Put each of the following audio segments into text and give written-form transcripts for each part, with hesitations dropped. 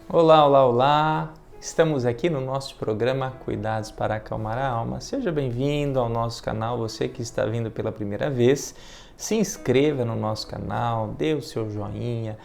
Olá, olá, olá! Estamos aqui no nosso programa Cuidados para Acalmar a Alma. Seja bem-vindo ao nosso canal, você que está vindo pela primeira vez. Se inscreva no nosso canal, dê o seu joinha,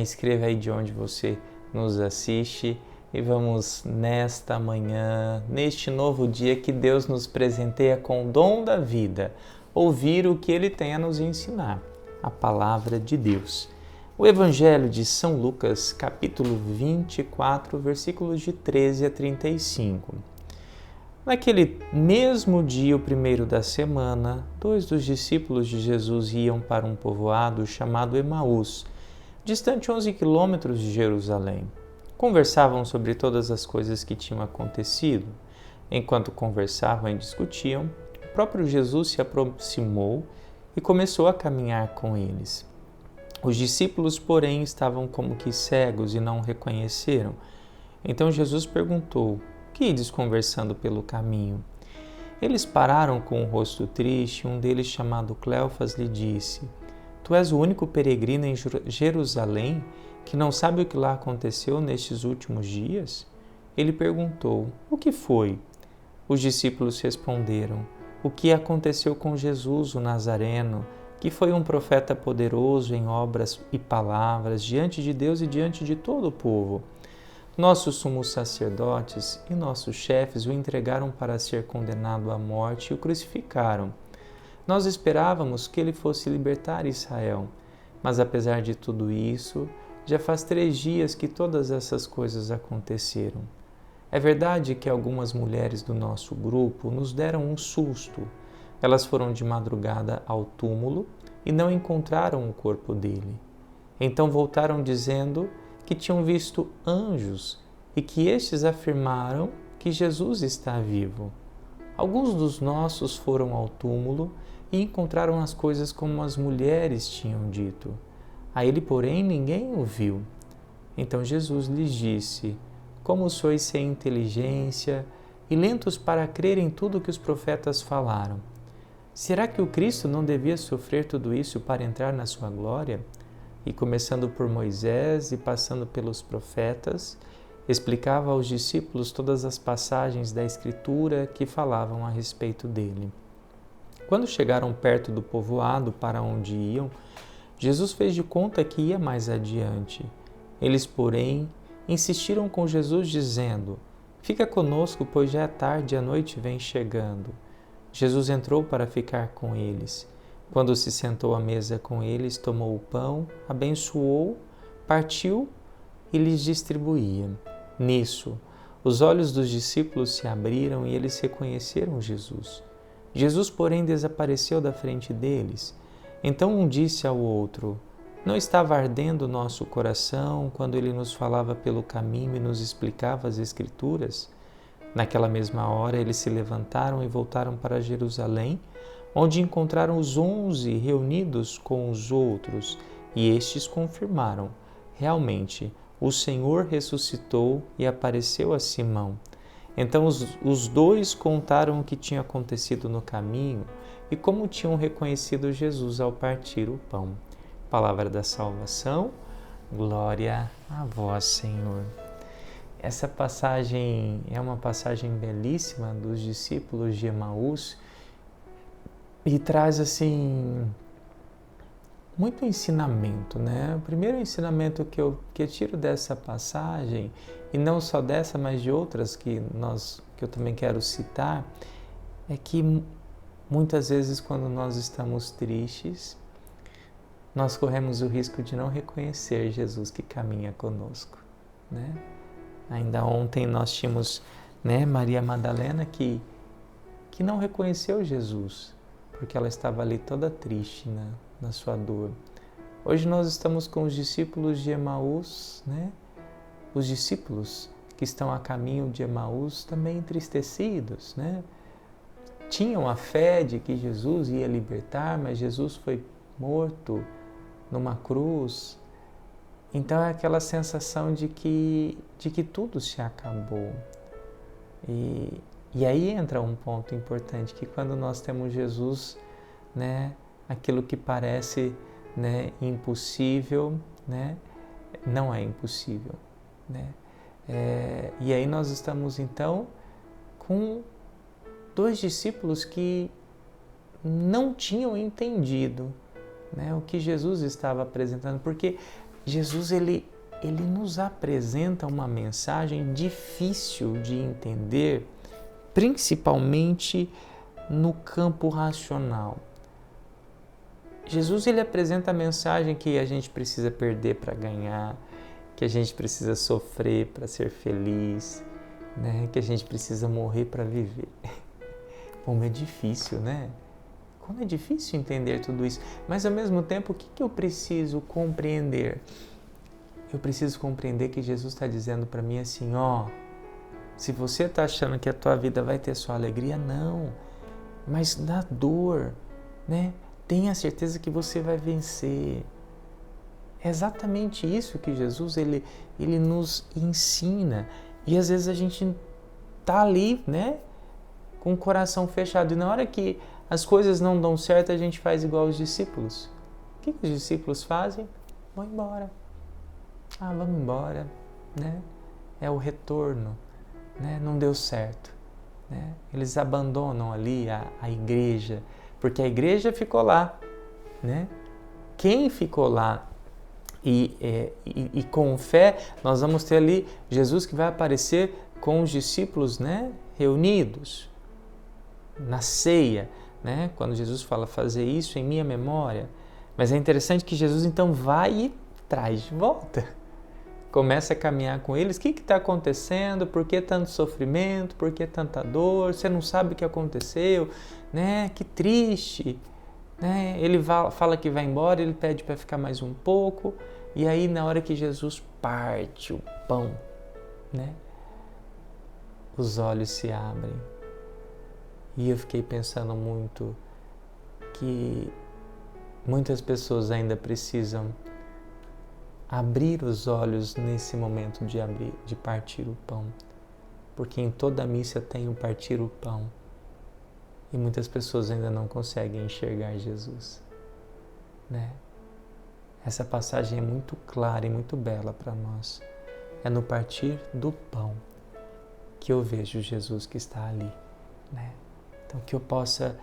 escreva aí de onde você nos assiste e vamos nesta manhã, neste novo dia que Deus nos presenteia com o dom da vida, ouvir o que Ele tem a nos ensinar, a Palavra de Deus. O Evangelho de São Lucas, capítulo 24, versículos de 13 a 35. Naquele mesmo dia, o primeiro da semana, 2 dos discípulos de Jesus iam para um povoado chamado Emaús, distante 11 quilômetros de Jerusalém. Conversavam sobre todas as coisas que tinham acontecido. Enquanto conversavam e discutiam, o próprio Jesus se aproximou e começou a caminhar com eles. Os discípulos, porém, estavam como que cegos e não o reconheceram. Então Jesus perguntou: "Que ides conversando pelo caminho?" Eles pararam com o rosto triste e um deles, chamado Cleofas, lhe disse: "Tu és o único peregrino em Jerusalém que não sabe o que lá aconteceu nestes últimos dias?" Ele perguntou: "O que foi?" Os discípulos responderam: "O que aconteceu com Jesus, o Nazareno, que foi um profeta poderoso em obras e palavras diante de Deus e diante de todo o povo. Nossos sumos sacerdotes e nossos chefes o entregaram para ser condenado à morte e o crucificaram. Nós esperávamos que ele fosse libertar Israel, mas apesar de tudo isso, já faz 3 dias que todas essas coisas aconteceram. É verdade que algumas mulheres do nosso grupo nos deram um susto. Elas foram de madrugada ao túmulo e não encontraram o corpo dele. Então voltaram dizendo que tinham visto anjos e que estes afirmaram que Jesus está vivo. Alguns dos nossos foram ao túmulo e encontraram as coisas como as mulheres tinham dito. A ele, porém, ninguém o viu." Então Jesus lhes disse: "Como sois sem inteligência e lentos para crer em tudo que os profetas falaram. Será que o Cristo não devia sofrer tudo isso para entrar na sua glória?" E começando por Moisés e passando pelos profetas, explicava aos discípulos todas as passagens da Escritura que falavam a respeito dele. Quando chegaram perto do povoado para onde iam, Jesus fez de conta que ia mais adiante. Eles, porém, insistiram com Jesus, dizendo: "Fica conosco, pois já é tarde e a noite vem chegando." Jesus entrou para ficar com eles. Quando se sentou à mesa com eles, tomou o pão, abençoou, partiu e lhes distribuía. Nisso, os olhos dos discípulos se abriram e eles reconheceram Jesus. Jesus, porém, desapareceu da frente deles. Então um disse ao outro: "Não estava ardendo o nosso coração quando ele nos falava pelo caminho e nos explicava as Escrituras?" Naquela mesma hora, eles se levantaram e voltaram para Jerusalém, onde encontraram os 11 reunidos com os outros, e estes confirmaram: "Realmente, o Senhor ressuscitou e apareceu a Simão." Então os dois contaram o que tinha acontecido no caminho e como tinham reconhecido Jesus ao partir o pão. Palavra da salvação, glória a vós, Senhor. Essa passagem é uma passagem belíssima dos discípulos de Emaús e traz assim muito ensinamento, né? O primeiro ensinamento que eu tiro dessa passagem, e não só dessa, mas de outras que eu também quero citar, é que muitas vezes quando nós estamos tristes, nós corremos o risco de não reconhecer Jesus que caminha conosco, né? Ainda ontem nós tínhamos, Maria Madalena que não reconheceu Jesus, porque ela estava ali toda triste na sua dor. Hoje nós estamos com os discípulos de Emaús, Os discípulos que estão a caminho de Emaús também entristecidos, Tinham a fé de que Jesus ia libertar, mas Jesus foi morto numa cruz. Então é aquela sensação de que tudo se acabou. E aí entra um ponto importante, que quando nós temos Jesus, aquilo que parece, impossível, não é impossível, E aí nós estamos então com 2 discípulos que não tinham entendido, né, o que Jesus estava apresentando, porque Jesus ele nos apresenta uma mensagem difícil de entender, principalmente no campo racional. Jesus ele apresenta a mensagem que a gente precisa perder para ganhar, que a gente precisa sofrer para ser feliz, né? Que a gente precisa morrer para viver. Como é difícil, né? Como é difícil entender tudo isso. Mas ao mesmo tempo, o que eu preciso compreender? Eu preciso compreender que Jesus está dizendo para mim assim, se você está achando que a tua vida vai ter só alegria, não. Mas na dor, né? Tenha certeza que você vai vencer. É exatamente isso que Jesus ele nos ensina. E às vezes a gente tá ali, né, com o coração fechado. E na hora que as coisas não dão certo, a gente faz igual os discípulos. O que os discípulos fazem? Vão embora. Vamos embora, né? É o retorno, né? Não deu certo, né? Eles abandonam ali a igreja, porque a igreja ficou lá, né? Quem ficou lá e com fé, nós vamos ter ali Jesus que vai aparecer com os discípulos, né? Reunidos na ceia, né? Quando Jesus fala fazer isso em minha memória. Mas é interessante que Jesus então vai e traz de volta. Começa a caminhar com eles. O que está acontecendo? Por que tanto sofrimento? Por que tanta dor? Você não sabe o que aconteceu, né? Que triste, né? Ele fala que vai embora, ele pede para ficar mais um pouco. E aí na hora que Jesus parte o pão, né? Os olhos se abrem. E eu fiquei pensando muito que muitas pessoas ainda precisam abrir os olhos nesse momento de partir o pão. Porque em toda a missa tem o partir o pão. E muitas pessoas ainda não conseguem enxergar Jesus, né? Essa passagem é muito clara e muito bela para nós. É no partir do pão que eu vejo Jesus que está ali, né? Então que eu possa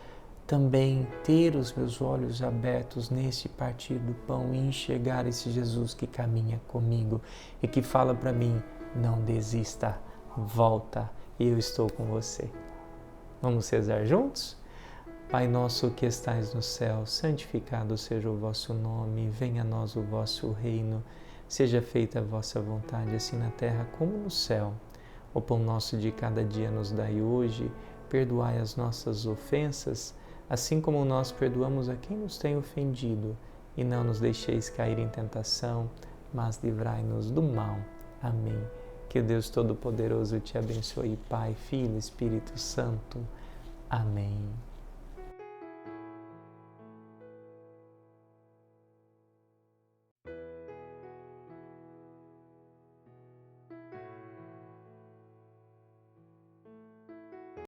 também ter os meus olhos abertos nesse partir do pão e enxergar esse Jesus que caminha comigo e que fala para mim, não desista, volta, eu estou com você. Vamos rezar juntos? Pai nosso que estais no céu, santificado seja o vosso nome, venha a nós o vosso reino, seja feita a vossa vontade, assim na terra como no céu. O pão nosso de cada dia nos dai hoje, perdoai as nossas ofensas, assim como nós perdoamos a quem nos tem ofendido, e não nos deixeis cair em tentação, mas livrai-nos do mal. Amém. Que Deus Todo-Poderoso te abençoe, Pai, Filho, Espírito Santo. Amém.